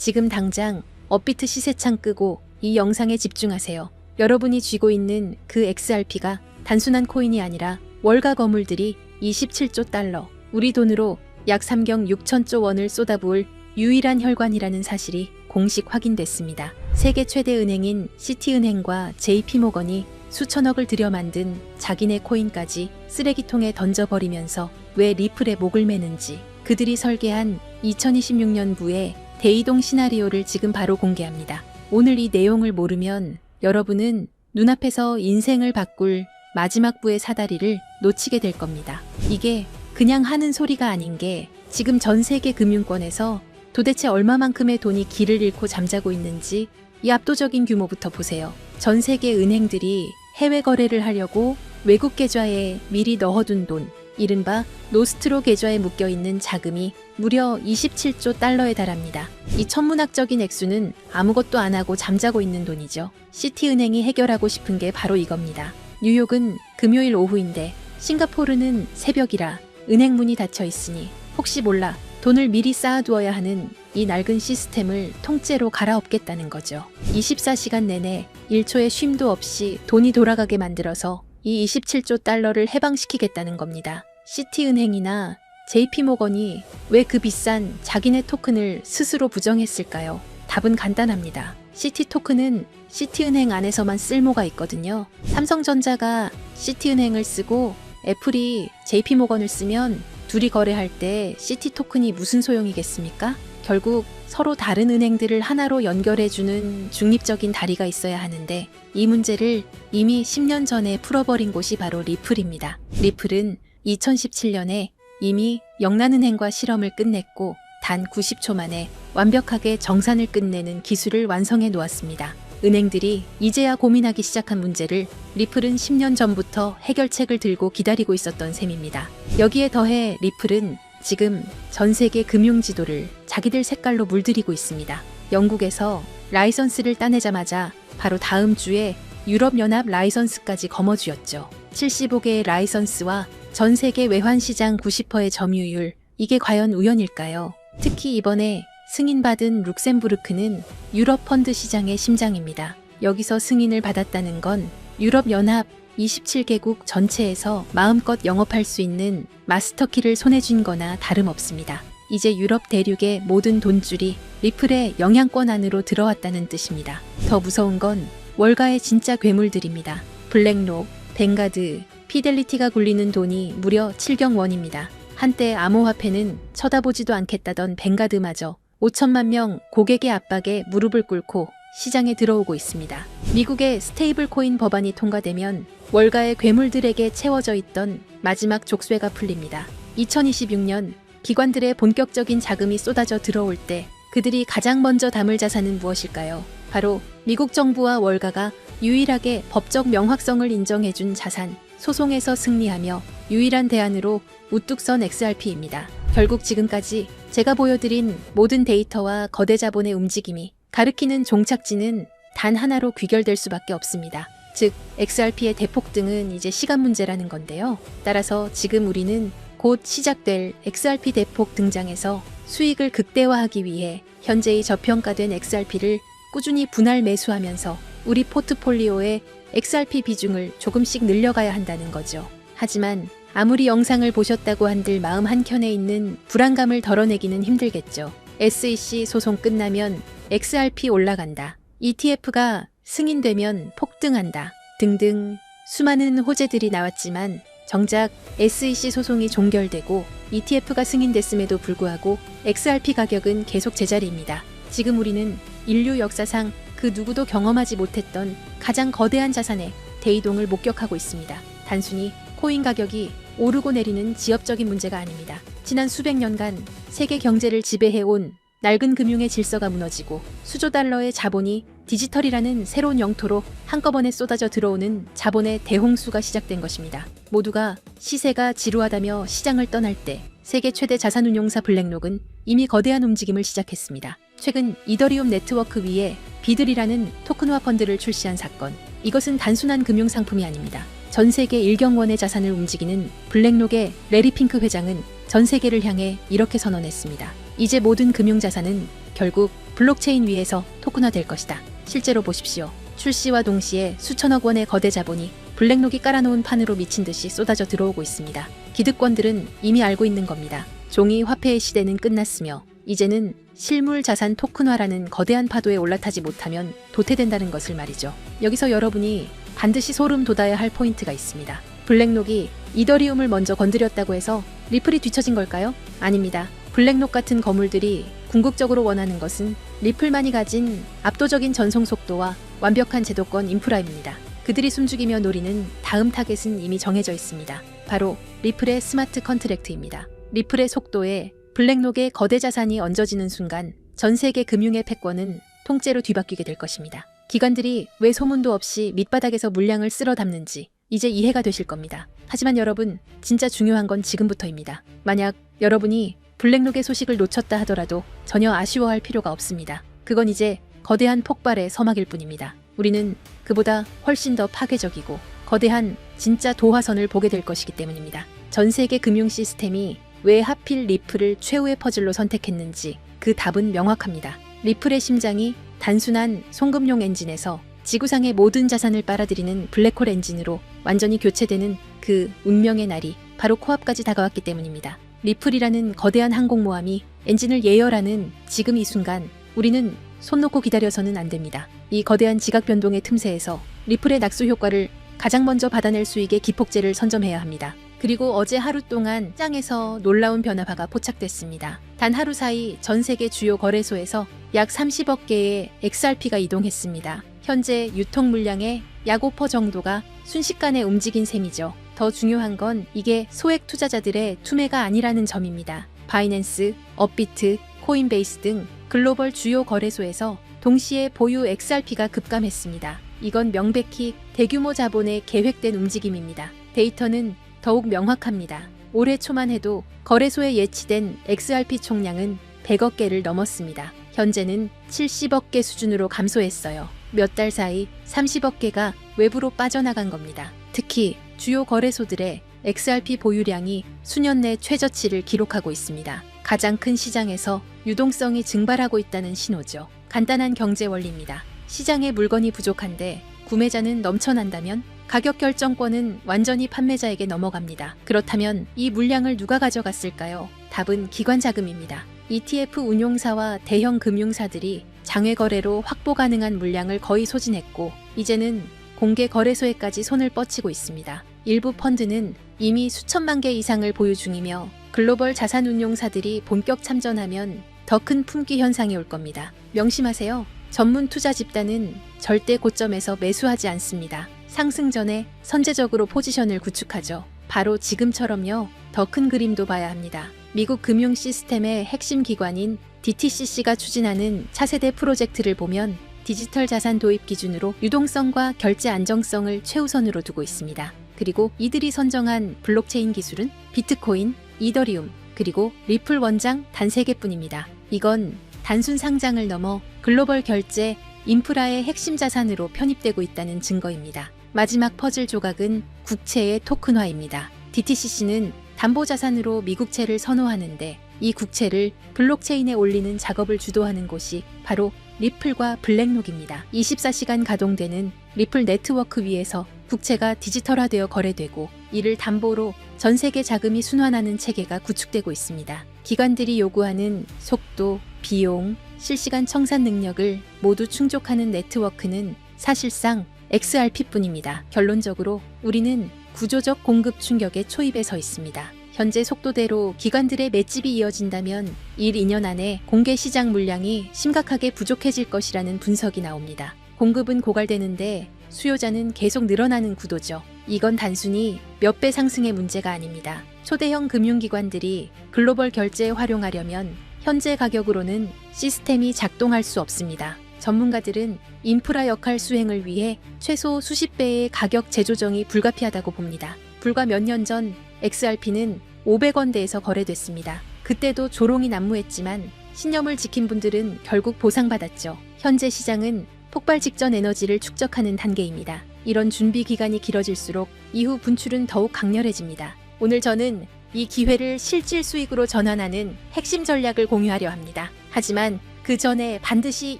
지금 당장 업비트 시세창 끄고 이 영상에 집중하세요. 여러분이 쥐고 있는 그 XRP가 단순한 코인이 아니라 월가 거물들이 27조 달러, 우리 돈으로 약 3경 6천조 원을 쏟아부을 유일한 혈관이라는 사실이 공식 확인됐습니다. 세계 최대 은행인 시티은행과 JP모건이 수천억을 들여 만든 자기네 코인까지 쓰레기통에 던져버리면서 왜 리플에 목을 매는지 그들이 설계한 2026년부의 대이동 시나리오를 지금 바로 공개합니다. 오늘 이 내용을 모르면 여러분은 눈앞에서 인생을 바꿀 마지막 부의 사다리를 놓치게 될 겁니다. 이게 그냥 하는 소리가 아닌 게 지금 전 세계 금융권에서 도대체 얼마만큼의 돈이 길을 잃고 잠자고 있는지 이 압도적인 규모부터 보세요. 전 세계 은행들이 해외 거래를 하려고 외국 계좌에 미리 넣어둔 돈, 이른바 노스트로 계좌에 묶여있는 자금이 무려 27조 달러에 달합니다. 이 천문학적인 액수는 아무것도 안 하고 잠자고 있는 돈이죠. 시티은행이 해결하고 싶은 게 바로 이겁니다. 뉴욕은 금요일 오후인데 싱가포르는 새벽이라 은행 문이 닫혀 있으니 혹시 몰라 돈을 미리 쌓아두어야 하는 이 낡은 시스템을 통째로 갈아엎겠다는 거죠. 24시간 내내 1초의 쉼도 없이 돈이 돌아가게 만들어서 이 27조 달러를 해방시키겠다는 겁니다. 시티은행이나 JP모건이 왜 그 비싼 자기네 토큰을 스스로 부정했을까요? 답은 간단합니다. 시티 토큰은 시티은행 안에서만 쓸모가 있거든요. 삼성전자가 시티은행을 쓰고 애플이 JP모건을 쓰면 둘이 거래할 때 시티 토큰이 무슨 소용이겠습니까? 결국 서로 다른 은행들을 하나로 연결해주는 중립적인 다리가 있어야 하는데 이 문제를 이미 10년 전에 풀어버린 곳이 바로 리플입니다. 리플은 2017년에 이미 영란은행과 실험을 끝냈고 단 90초 만에 완벽하게 정산을 끝내는 기술을 완성해 놓았습니다. 은행들이 이제야 고민하기 시작한 문제를 리플은 10년 전부터 해결책을 들고 기다리고 있었던 셈입니다. 여기에 더해 리플은 지금 전 세계 금융 지도를 자기들 색깔로 물들이고 있습니다. 영국에서 라이선스를 따내자마자 바로 다음 주에 유럽연합 라이선스까지 거머쥐었죠. 75개의 라이선스와 전 세계 외환시장 90%의 점유율, 이게 과연 우연일까요? 특히 이번에 승인받은 룩셈부르크는 유럽 펀드 시장의 심장입니다. 여기서 승인을 받았다는 건 유럽연합 27개국 전체에서 마음껏 영업할 수 있는 마스터키를 손에 쥔 거나 다름없습니다. 이제 유럽 대륙의 모든 돈줄이 리플의 영향권 안으로 들어왔다는 뜻입니다. 더 무서운 건 월가의 진짜 괴물들입니다. 블랙록, 뱅가드, 피델리티가 굴리는 돈이 무려 7경 원입니다. 한때 암호화폐는 쳐다보지도 않겠다던 뱅가드마저 5천만 명 고객의 압박에 무릎을 꿇고 시장에 들어오고 있습니다. 미국의 스테이블 코인 법안이 통과되면 월가의 괴물들에게 채워져 있던 마지막 족쇄가 풀립니다. 2026년 기관들의 본격적인 자금이 쏟아져 들어올 때 그들이 가장 먼저 담을 자산은 무엇일까요? 바로 미국 정부와 월가가 유일하게 법적 명확성을 인정해준 자산, 소송에서 승리하며 유일한 대안으로 우뚝 선 XRP입니다. 결국 지금까지 제가 보여드린 모든 데이터와 거대 자본의 움직임이 가리키는 종착지는 단 하나로 귀결될 수밖에 없습니다. 즉, XRP의 대폭등은 이제 시간 문제라는 건데요. 따라서 지금 우리는 곧 시작될 XRP 대폭 등장에서 수익을 극대화하기 위해 현재의 저평가된 XRP를 꾸준히 분할 매수하면서 우리 포트폴리오의 XRP 비중을 조금씩 늘려가야 한다는 거죠. 하지만 아무리 영상을 보셨다고 한들 마음 한켠에 있는 불안감을 덜어내기는 힘들겠죠. SEC 소송 끝나면 XRP 올라간다. ETF가 승인되면 폭등한다. 등등 수많은 호재들이 나왔지만 정작 SEC 소송이 종결되고 ETF가 승인됐음에도 불구하고 XRP 가격은 계속 제자리입니다. 지금 우리는 인류 역사상 그 누구도 경험하지 못했던 가장 거대한 자산의 대이동을 목격하고 있습니다. 단순히 코인 가격이 오르고 내리는 지엽적인 문제가 아닙니다. 지난 수백 년간 세계 경제를 지배해온 낡은 금융의 질서가 무너지고 수조 달러의 자본이 디지털이라는 새로운 영토로 한꺼번에 쏟아져 들어오는 자본의 대홍수가 시작된 것입니다. 모두가 시세가 지루하다며 시장을 떠날 때 세계 최대 자산운용사 블랙록은 이미 거대한 움직임을 시작했습니다. 최근 이더리움 네트워크 위에 비들이라는 토큰화 펀드를 출시한 사건. 이것은 단순한 금융상품이 아닙니다. 전 세계 1경 원의 자산을 움직이는 블랙록의 레리 핑크 회장은 전 세계를 향해 이렇게 선언했습니다. 이제 모든 금융자산은 결국 블록체인 위에서 토큰화될 것이다. 실제로 보십시오. 출시와 동시에 수천억 원의 거대 자본이 블랙록이 깔아놓은 판으로 미친 듯이 쏟아져 들어오고 있습니다. 기득권들은 이미 알고 있는 겁니다. 종이 화폐의 시대는 끝났으며 이제는 실물 자산 토큰화라는 거대한 파도에 올라타지 못하면 도태된다는 것을 말이죠. 여기서 여러분이 반드시 소름 돋아야 할 포인트가 있습니다. 블랙록이 이더리움을 먼저 건드렸다고 해서 리플이 뒤처진 걸까요? 아닙니다. 블랙록 같은 거물들이 궁극적으로 원하는 것은 리플만이 가진 압도적인 전송 속도와 완벽한 제도권 인프라입니다. 그들이 숨죽이며 노리는 다음 타겟은 이미 정해져 있습니다. 바로 리플의 스마트 컨트랙트입니다. 리플의 속도에 블랙록의 거대 자산이 얹어지는 순간 전 세계 금융의 패권은 통째로 뒤바뀌게 될 것입니다. 기관들이 왜 소문도 없이 밑바닥에서 물량을 쓸어 담는지 이제 이해가 되실 겁니다. 하지만 여러분, 진짜 중요한 건 지금부터입니다. 만약 여러분이 블랙록의 소식을 놓쳤다 하더라도 전혀 아쉬워할 필요가 없습니다. 그건 이제 거대한 폭발의 서막일 뿐입니다. 우리는 그보다 훨씬 더 파괴적이고 거대한 진짜 도화선을 보게 될 것이기 때문입니다. 전 세계 금융 시스템이 왜 하필 리플을 최후의 퍼즐로 선택했는지 그 답은 명확합니다. 리플의 심장이 단순한 송금용 엔진에서 지구상의 모든 자산을 빨아들이는 블랙홀 엔진으로 완전히 교체되는 그 운명의 날이 바로 코앞까지 다가왔기 때문입니다. 리플이라는 거대한 항공모함이 엔진을 예열하는 지금 이 순간 우리는 손 놓고 기다려서는 안 됩니다. 이 거대한 지각 변동의 틈새에서 리플의 낙수 효과를 가장 먼저 받아낼 수 있게 기폭제를 선점해야 합니다. 그리고 어제 하루 동안 시장에서 놀라운 변화가 포착됐습니다. 단 하루 사이 전 세계 주요 거래소에서 약 30억 개의 XRP가 이동했습니다. 현재 유통 물량의 약 5% 정도가 순식간에 움직인 셈이죠. 더 중요한 건 이게 소액 투자자들의 투매가 아니라는 점입니다. 바이낸스, 업비트, 코인베이스 등 글로벌 주요 거래소에서 동시에 보유 XRP가 급감했습니다. 이건 명백히 대규모 자본의 계획된 움직임입니다. 데이터는 더욱 명확합니다. 올해 초만 해도 거래소에 예치된 XRP 총량은 100억 개를 넘었습니다. 현재는 70억 개 수준으로 감소했어요. 몇 달 사이 30억 개가 외부로 빠져나간 겁니다. 특히 주요 거래소들의 XRP 보유량이 수년 내 최저치를 기록하고 있습니다. 가장 큰 시장에서 유동성이 증발하고 있다는 신호죠. 간단한 경제 원리입니다. 시장에 물건이 부족한데 구매자는 넘쳐난다면 가격 결정권은 완전히 판매자에게 넘어갑니다. 그렇다면 이 물량을 누가 가져갔을까요? 답은 기관 자금입니다. ETF 운용사와 대형 금융사들이 장외 거래로 확보 가능한 물량을 거의 소진했고 이제는 공개 거래소에까지 손을 뻗치고 있습니다. 일부 펀드는 이미 수천만 개 이상을 보유 중이며 글로벌 자산 운용사들이 본격 참전하면 더 큰 품귀 현상이 올 겁니다. 명심하세요. 전문 투자 집단은 절대 고점에서 매수하지 않습니다. 상승 전에 선제적으로 포지션을 구축하죠. 바로 지금처럼요. 더 큰 그림도 봐야 합니다. 미국 금융 시스템의 핵심 기관인 DTCC가 추진하는 차세대 프로젝트를 보면 디지털 자산 도입 기준으로 유동성과 결제 안정성을 최우선으로 두고 있습니다. 그리고 이들이 선정한 블록체인 기술은 비트코인, 이더리움, 그리고 리플 원장 단 3개뿐입니다. 이건 단순 상장을 넘어 글로벌 결제, 인프라의 핵심 자산으로 편입되고 있다는 증거입니다. 마지막 퍼즐 조각은 국채의 토큰화입니다. DTCC는 담보자산으로 미국채를 선호하는데 이 국채를 블록체인에 올리는 작업을 주도하는 곳이 바로 리플과 블랙록입니다. 24시간 가동되는 리플 네트워크 위에서 국채가 디지털화되어 거래되고 이를 담보로 전 세계 자금이 순환하는 체계가 구축되고 있습니다. 기관들이 요구하는 속도, 비용, 실시간 청산 능력을 모두 충족하는 네트워크는 사실상 XRP뿐입니다. 결론적으로 우리는 구조적 공급 충격의 초입에 서 있습니다. 현재 속도대로 기관들의 맷집이 이어진다면 1, 2년 안에 공개 시장 물량이 심각하게 부족해질 것이라는 분석이 나옵니다. 공급은 고갈되는데 수요자는 계속 늘어나는 구도죠. 이건 단순히 몇 배 상승의 문제가 아닙니다. 초대형 금융기관들이 글로벌 결제에 활용하려면 현재 가격으로는 시스템이 작동할 수 없습니다. 전문가들은 인프라 역할 수행을 위해 최소 수십 배의 가격 재조정이 불가피하다고 봅니다. 불과 몇 년 전 XRP는 500원대에서 거래됐습니다. 그때도 조롱이 난무했지만 신념을 지킨 분들은 결국 보상받았죠. 현재 시장은 폭발 직전 에너지를 축적하는 단계입니다. 이런 준비 기간이 길어질수록 이후 분출은 더욱 강렬해집니다. 오늘 저는 이 기회를 실질 수익으로 전환하는 핵심 전략을 공유하려 합니다. 하지만 그 전에 반드시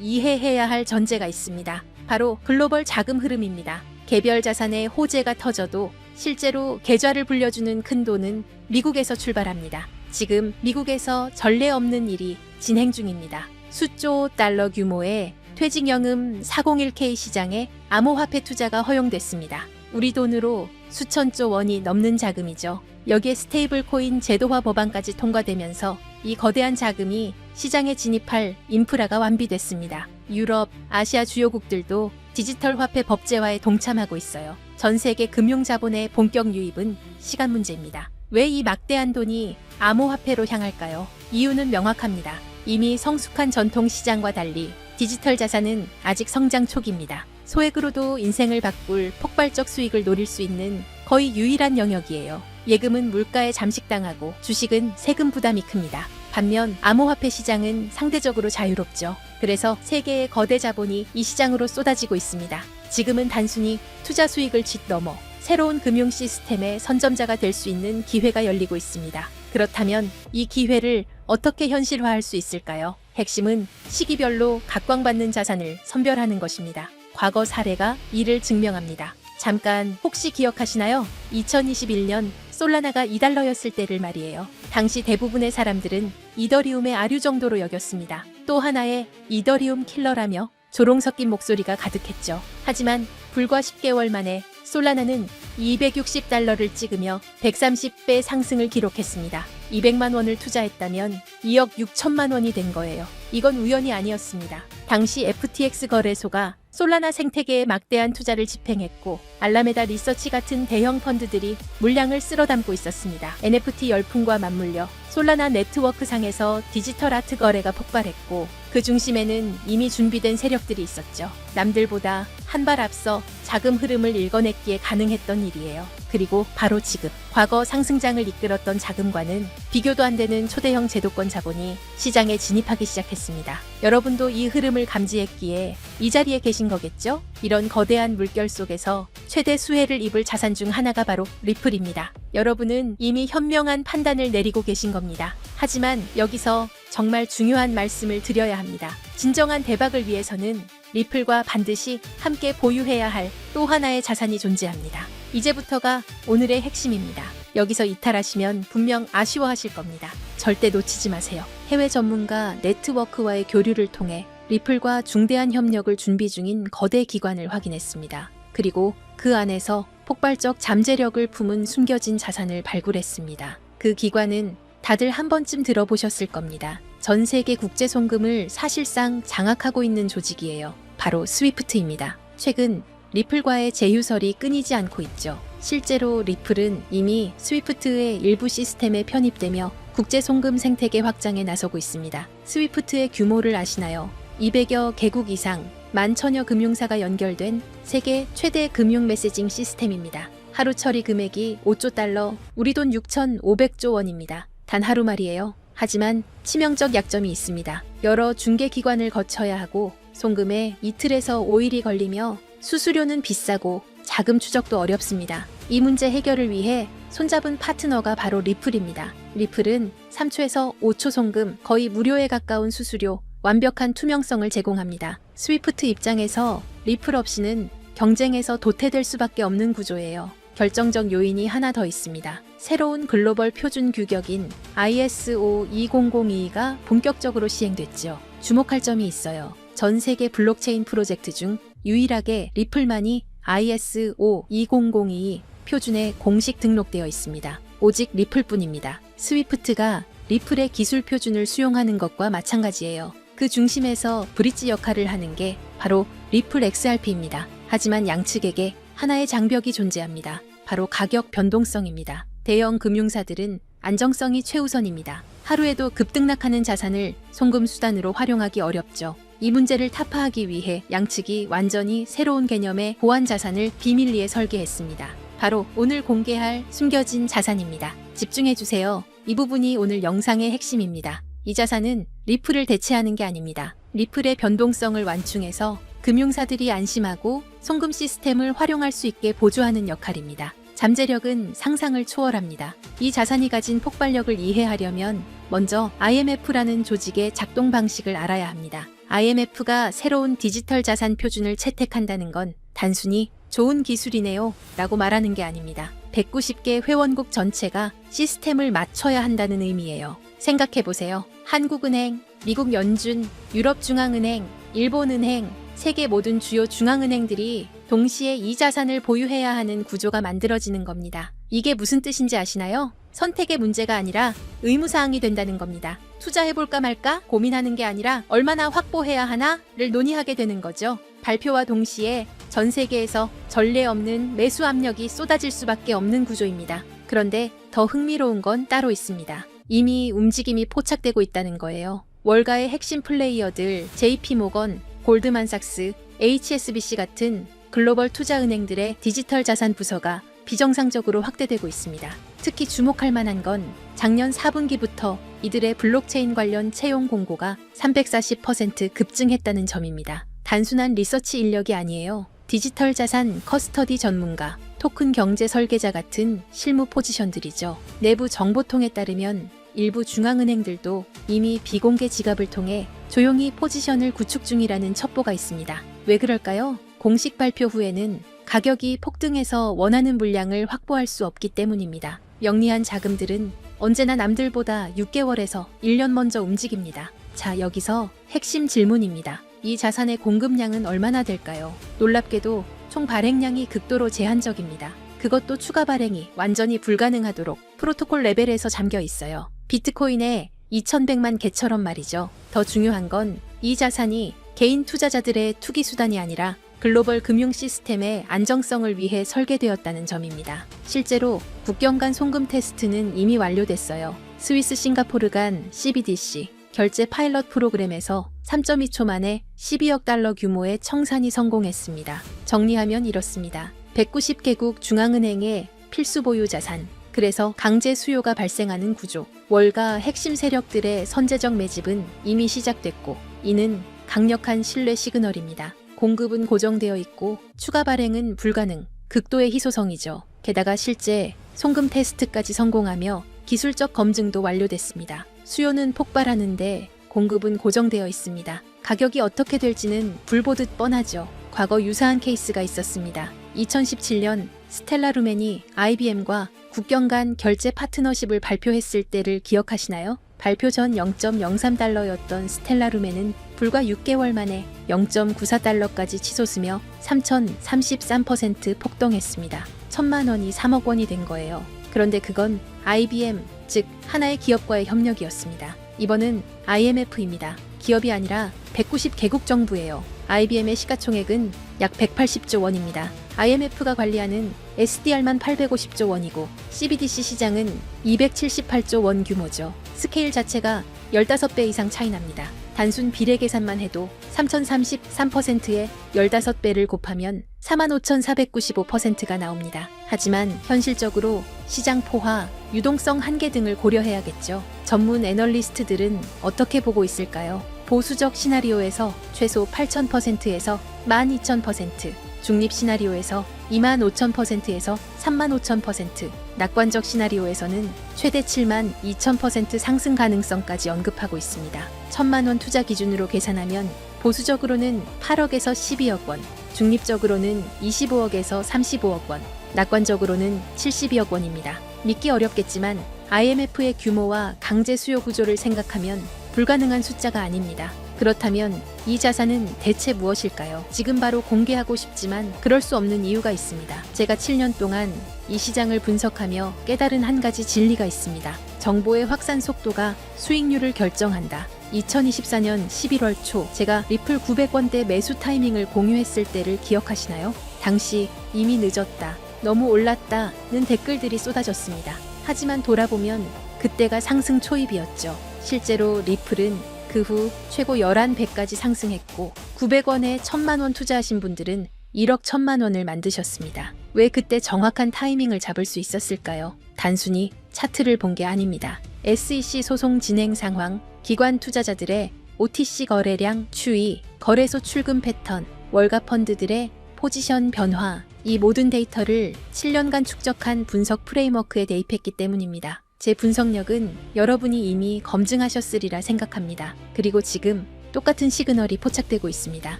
이해해야 할 전제가 있습니다. 바로 글로벌 자금 흐름입니다. 개별 자산의 호재가 터져도 실제로 계좌를 불려주는 큰 돈은 미국에서 출발합니다. 지금 미국에서 전례 없는 일이 진행 중입니다. 수조 달러 규모의 퇴직연금 401k 시장에 암호화폐 투자가 허용됐습니다. 우리 돈으로 수천조 원이 넘는 자금이죠. 여기에 스테이블 코인 제도화 법안까지 통과되면서 이 거대한 자금이 시장에 진입할 인프라가 완비됐습니다. 유럽, 아시아 주요국들도 디지털 화폐 법제화에 동참하고 있어요. 전 세계 금융 자본의 본격 유입은 시간 문제입니다. 왜 이 막대한 돈이 암호화폐로 향할까요? 이유는 명확합니다. 이미 성숙한 전통 시장과 달리 디지털 자산은 아직 성장 초기입니다. 소액으로도 인생을 바꿀 폭발적 수익을 노릴 수 있는 거의 유일한 영역이에요. 예금은 물가에 잠식당하고 주식은 세금 부담이 큽니다. 반면 암호화폐 시장은 상대적으로 자유롭죠. 그래서 세계의 거대 자본이 이 시장으로 쏟아지고 있습니다. 지금은 단순히 투자 수익을 짓넘어 새로운 금융 시스템의 선점자가 될 수 있는 기회가 열리고 있습니다. 그렇다면 이 기회를 어떻게 현실화할 수 있을까요? 핵심은 시기별로 각광받는 자산을 선별하는 것입니다. 과거 사례가 이를 증명합니다. 잠깐 혹시 기억하시나요? 2021년 솔라나가 2달러였을 때를 말이에요. 당시 대부분의 사람들은 이더리움의 아류 정도로 여겼습니다. 또 하나의 이더리움 킬러라며 조롱 섞인 목소리가 가득했죠. 하지만 불과 10개월 만에 솔라나는 260달러를 찍으며 130배 상승을 기록했습니다. 200만 원을 투자했다면 2억 6천만 원이 된 거예요. 이건 우연이 아니었습니다. 당시 FTX 거래소가 솔라나 생태계에 막대한 투자를 집행했고 알라메다 리서치 같은 대형 펀드들이 물량을 쓸어 담고 있었습니다. NFT 열풍과 맞물려 솔라나 네트워크 상에서 디지털 아트 거래가 폭발했고 그 중심에는 이미 준비된 세력들이 있었죠. 남들보다 한 발 앞서 자금 흐름을 읽어냈기에 가능했던 일이에요. 그리고 바로 지금 과거 상승장을 이끌었던 자금과는 비교도 안 되는 초대형 제도권 자본이 시장에 진입하기 시작했습니다. 여러분도 이 흐름을 감지했기에 이 자리에 계신 거겠죠? 이런 거대한 물결 속에서 최대 수혜를 입을 자산 중 하나가 바로 리플입니다. 여러분은 이미 현명한 판단을 내리고 계신 겁니다. 하지만 여기서 정말 중요한 말씀을 드려야 합니다. 진정한 대박을 위해서는 리플과 반드시 함께 보유해야 할 또 하나의 자산이 존재합니다. 이제부터가 오늘의 핵심입니다. 여기서 이탈하시면 분명 아쉬워하실 겁니다. 절대 놓치지 마세요. 해외 전문가 네트워크와의 교류를 통해 리플과 중대한 협력을 준비 중인 거대 기관을 확인했습니다. 그리고 그 안에서 폭발적 잠재력을 품은 숨겨진 자산을 발굴했습니다. 그 기관은 다들 한 번쯤 들어보셨을 겁니다. 전 세계 국제 송금을 사실상 장악하고 있는 조직이에요. 바로 스위프트입니다. 최근 리플과의 제휴설이 끊이지 않고 있죠. 실제로 리플은 이미 스위프트의 일부 시스템에 편입되며 국제 송금 생태계 확장에 나서고 있습니다. 스위프트의 규모를 아시나요? 200여 개국 이상 11,000여 금융사가 연결된 세계 최대 금융 메시징 시스템입니다. 하루 처리 금액이 5조 달러, 우리 돈 6,500조 원입니다. 단 하루 말이에요. 하지만 치명적 약점이 있습니다. 여러 중개기관을 거쳐야 하고 송금에 이틀에서 5일이 걸리며 수수료는 비싸고 자금 추적도 어렵습니다. 이 문제 해결을 위해 손잡은 파트너가 바로 리플입니다. 리플은 3초에서 5초 송금, 거의 무료에 가까운 수수료, 완벽한 투명성을 제공합니다. 스위프트 입장에서 리플 없이는 경쟁에서 도태될 수밖에 없는 구조예요. 결정적 요인이 하나 더 있습니다. 새로운 글로벌 표준 규격인 ISO 20022가 본격적으로 시행됐죠. 주목할 점이 있어요. 전 세계 블록체인 프로젝트 중 유일하게 리플만이 ISO 20022 표준에 공식 등록되어 있습니다. 오직 리플뿐입니다. 스위프트가 리플의 기술 표준을 수용하는 것과 마찬가지예요. 그 중심에서 브릿지 역할을 하는 게 바로 리플 XRP입니다. 하지만 양측에게 하나의 장벽이 존재합니다. 바로 가격 변동성입니다. 대형 금융사들은 안정성이 최우선입니다. 하루에도 급등락하는 자산을 송금 수단으로 활용하기 어렵죠. 이 문제를 타파하기 위해 양측이 완전히 새로운 개념의 보안 자산을 비밀리에 설계했습니다. 바로 오늘 공개할 숨겨진 자산입니다. 집중해주세요. 이 부분이 오늘 영상의 핵심입니다. 이 자산은 리플을 대체하는 게 아닙니다. 리플의 변동성을 완충해서 금융사들이 안심하고 송금 시스템을 활용할 수 있게 보조하는 역할입니다. 잠재력은 상상을 초월합니다. 이 자산이 가진 폭발력을 이해하려면 먼저 IMF라는 조직의 작동 방식을 알아야 합니다. IMF가 새로운 디지털 자산 표준을 채택한다는 건 단순히 좋은 기술이네요 라고 말하는 게 아닙니다. 190개 회원국 전체가 시스템을 맞춰야 한다는 의미예요. 생각해보세요. 한국은행, 미국 연준, 유럽중앙은행, 일본은행, 세계 모든 주요 중앙은행들이 동시에 이 자산을 보유해야 하는 구조가 만들어지는 겁니다. 이게 무슨 뜻인지 아시나요? 선택의 문제가 아니라 의무사항이 된다는 겁니다. 투자해볼까 말까 고민하는 게 아니라 얼마나 확보해야 하나를 논의하게 되는 거죠. 발표와 동시에 전 세계에서 전례 없는 매수 압력이 쏟아질 수밖에 없는 구조입니다. 그런데 더 흥미로운 건 따로 있습니다. 이미 움직임이 포착되고 있다는 거예요. 월가의 핵심 플레이어들 JP모건, 골드만삭스, HSBC 같은 글로벌 투자은행들의 디지털 자산 부서가 비정상적으로 확대되고 있습니다. 특히 주목할 만한 건 작년 4분기부터 이들의 블록체인 관련 채용 공고가 340% 급증했다는 점입니다. 단순한 리서치 인력이 아니에요. 디지털 자산 커스터디 전문가, 토큰 경제 설계자 같은 실무 포지션들이죠. 내부 정보통에 따르면 일부 중앙은행들도 이미 비공개 지갑을 통해 조용히 포지션을 구축 중이라는 첩보가 있습니다. 왜 그럴까요? 공식 발표 후에는 가격이 폭등해서 원하는 물량을 확보할 수 없기 때문입니다. 영리한 자금들은 언제나 남들보다 6개월에서 1년 먼저 움직입니다. 자, 여기서 핵심 질문입니다. 이 자산의 공급량은 얼마나 될까요? 놀랍게도 총 발행량이 극도로 제한적입니다. 그것도 추가 발행이 완전히 불가능하도록 프로토콜 레벨에서 잠겨 있어요. 비트코인의 2100만 개처럼 말이죠. 더 중요한 건 이 자산이 개인 투자자들의 투기 수단이 아니라 글로벌 금융 시스템의 안정성을 위해 설계되었다는 점입니다. 실제로 국경 간 송금 테스트는 이미 완료됐어요. 스위스 싱가포르 간 CBDC 결제 파일럿 프로그램에서 3.2초 만에 12억 달러 규모의 청산이 성공했습니다. 정리하면 이렇습니다. 190개국 중앙은행의 필수 보유 자산, 그래서 강제 수요가 발생하는 구조, 월가 핵심 세력들의 선제적 매집은 이미 시작됐고, 이는 강력한 신뢰 시그널입니다. 공급은 고정되어 있고 추가 발행은 불가능, 극도의 희소성이죠. 게다가 실제 송금 테스트까지 성공하며 기술적 검증도 완료됐습니다. 수요는 폭발하는데 공급은 고정되어 있습니다. 가격이 어떻게 될지는 불보듯 뻔하죠. 과거 유사한 케이스가 있었습니다. 2017년 스텔라 루멘이 IBM과 국경 간 결제 파트너십을 발표했을 때를 기억하시나요? 발표 전 0.03달러였던 스텔라 루멘은 불과 6개월 만에 0.94달러까지 치솟으며 3033% 폭등했습니다. 1000만 원이 3억 원이 된 거예요. 그런데 그건 IBM, 즉 하나의 기업과의 협력이었습니다. 이번은 IMF입니다. 기업이 아니라 190개국 정부예요. IBM의 시가총액은 약 180조 원입니다. IMF가 관리하는 SDR만 850조 원이고 CBDC 시장은 278조 원 규모죠. 스케일 자체가 15배 이상 차이 납니다. 단순 비례 계산만 해도 3033%의 15배를 곱하면 45,495%가 나옵니다. 하지만 현실적으로 시장 포화, 유동성 한계 등을 고려해야겠죠. 전문 애널리스트들은 어떻게 보고 있을까요? 보수적 시나리오에서 최소 8,000%에서 12,000%, 중립 시나리오에서 25,000%에서 35,000%, 낙관적 시나리오에서는 최대 72,000% 상승 가능성까지 언급하고 있습니다. 1,000만 원 투자 기준으로 계산하면 보수적으로는 8억에서 12억 원, 중립적으로는 25억에서 35억 원, 낙관적으로는 72억 원입니다. 믿기 어렵겠지만 IMF의 규모와 강제 수요 구조를 생각하면 불가능한 숫자가 아닙니다. 그렇다면 이 자산은 대체 무엇일까요? 지금 바로 공개하고 싶지만 그럴 수 없는 이유가 있습니다. 제가 7년 동안 이 시장을 분석하며 깨달은 한 가지 진리가 있습니다. 정보의 확산 속도가 수익률을 결정한다. 2024년 11월 초 제가 리플 900원대 매수 타이밍을 공유했을 때를 기억하시나요? 당시 이미 늦었다, 너무 올랐다는 댓글들이 쏟아졌습니다. 하지만 돌아보면 그때가 상승 초입이었죠. 실제로 리플은 그 후 최고 11배까지 상승했고 900원에 1,000만 원 투자하신 분들은 1억 1,000만 원을 만드셨습니다. 왜 그때 정확한 타이밍을 잡을 수 있었을까요? 단순히 차트를 본 게 아닙니다. SEC 소송 진행 상황, 기관 투자자들의 OTC 거래량 추이, 거래소 출금 패턴, 월가 펀드들의 포지션 변화, 이 모든 데이터를 7년간 축적한 분석 프레임워크에 대입했기 때문입니다. 제 분석력은 여러분이 이미 검증하셨으리라 생각합니다. 그리고 지금 똑같은 시그널이 포착되고 있습니다.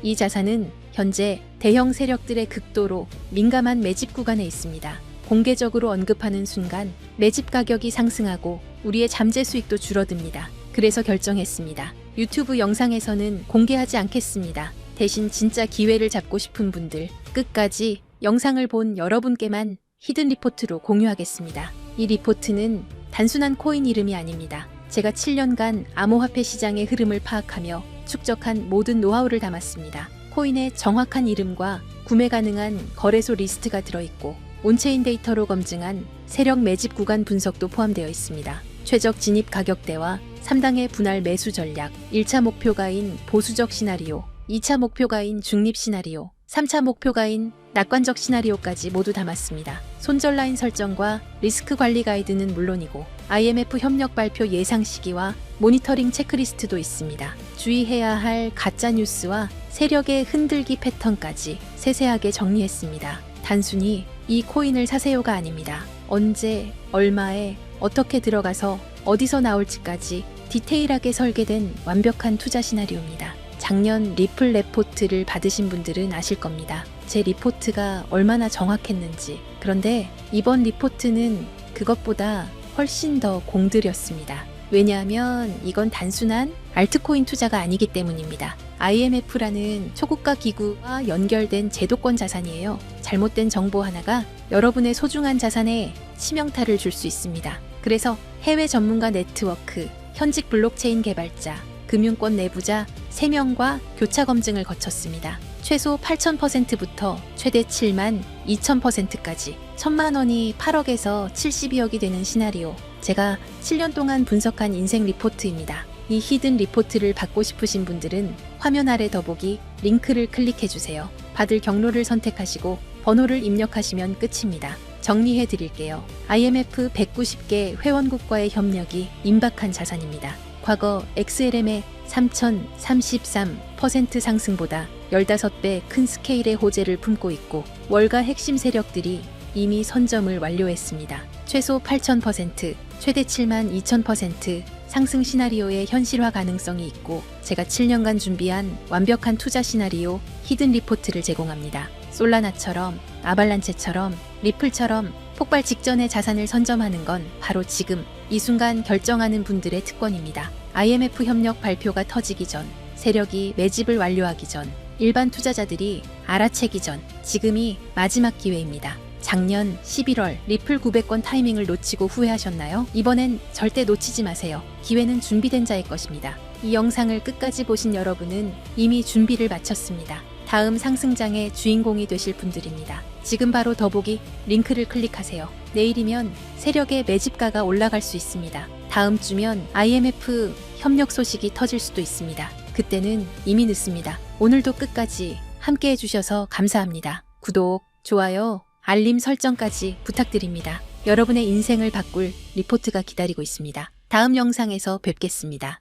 이 자산은 현재 대형 세력들의 극도로 민감한 매집 구간에 있습니다. 공개적으로 언급하는 순간 매집 가격이 상승하고 우리의 잠재 수익도 줄어듭니다. 그래서 결정했습니다. 유튜브 영상에서는 공개하지 않겠습니다. 대신 진짜 기회를 잡고 싶은 분들, 끝까지 영상을 본 여러분께만 히든 리포트로 공유하겠습니다. 이 리포트는 단순한 코인 이름이 아닙니다. 제가 7년간 암호화폐 시장의 흐름을 파악하며 축적한 모든 노하우를 담았습니다. 코인의 정확한 이름과 구매 가능한 거래소 리스트가 들어있고 온체인 데이터로 검증한 세력 매집 구간 분석도 포함되어 있습니다. 최적 진입 가격대와 3당의 분할 매수 전략, 1차 목표가인 보수적 시나리오, 2차 목표가인 중립 시나리오, 3차 목표가인 낙관적 시나리오까지 모두 담았습니다. 손절 라인 설정과 리스크 관리 가이드는 물론이고 IMF 협력 발표 예상 시기와 모니터링 체크리스트도 있습니다. 주의해야 할 가짜 뉴스와 세력의 흔들기 패턴까지 세세하게 정리했습니다. 단순히 이 코인을 사세요가 아닙니다. 언제, 얼마에, 어떻게 들어가서 어디서 나올지까지 디테일하게 설계된 완벽한 투자 시나리오입니다. 작년 리플 레포트를 받으신 분들은 아실 겁니다. 제 리포트가 얼마나 정확했는지. 그런데 이번 리포트는 그것보다 훨씬 더 공들였습니다. 왜냐하면 이건 단순한 알트코인 투자가 아니기 때문입니다. IMF라는 초국가 기구와 연결된 제도권 자산이에요. 잘못된 정보 하나가 여러분의 소중한 자산에 치명타를 줄 수 있습니다. 그래서 해외 전문가 네트워크, 현직 블록체인 개발자, 금융권 내부자 3명과 교차 검증을 거쳤습니다. 최소 8,000%부터 최대 7만 2,000%까지 1,000만 원이 8억에서 72억이 되는 시나리오. 제가 7년 동안 분석한 인생 리포트입니다. 이 히든 리포트를 받고 싶으신 분들은 화면 아래 더보기 링크를 클릭해주세요. 받을 경로를 선택하시고 번호를 입력하시면 끝입니다. 정리해 드릴게요. IMF 190개 회원국과의 협력이 임박한 자산입니다. 과거 XLM의 3,033% 상승보다 15배 큰 스케일의 호재를 품고 있고 월가 핵심 세력들이 이미 선점을 완료했습니다. 최소 8,000%, 최대 72,000% 상승 시나리오의 현실화 가능성이 있고 제가 7년간 준비한 완벽한 투자 시나리오 히든 리포트를 제공합니다. 솔라나처럼, 아발란체처럼, 리플처럼 폭발 직전에 자산을 선점하는 건 바로 지금 이 순간 결정하는 분들의 특권입니다. IMF 협력 발표가 터지기 전, 세력이 매집을 완료하기 전, 일반 투자자들이 알아채기 전, 지금이 마지막 기회입니다. 작년 11월 리플 900건 타이밍을 놓치고 후회하셨나요? 이번엔 절대 놓치지 마세요. 기회는 준비된 자의 것입니다. 이 영상을 끝까지 보신 여러분은 이미 준비를 마쳤습니다. 다음 상승장의 주인공이 되실 분들입니다. 지금 바로 더보기 링크를 클릭하세요. 내일이면 세력의 매집가가 올라갈 수 있습니다. 다음 주면 IMF 협력 소식이 터질 수도 있습니다. 그때는 이미 늦습니다. 오늘도 끝까지 함께 해주셔서 감사합니다. 구독, 좋아요, 알림 설정까지 부탁드립니다. 여러분의 인생을 바꿀 리포트가 기다리고 있습니다. 다음 영상에서 뵙겠습니다.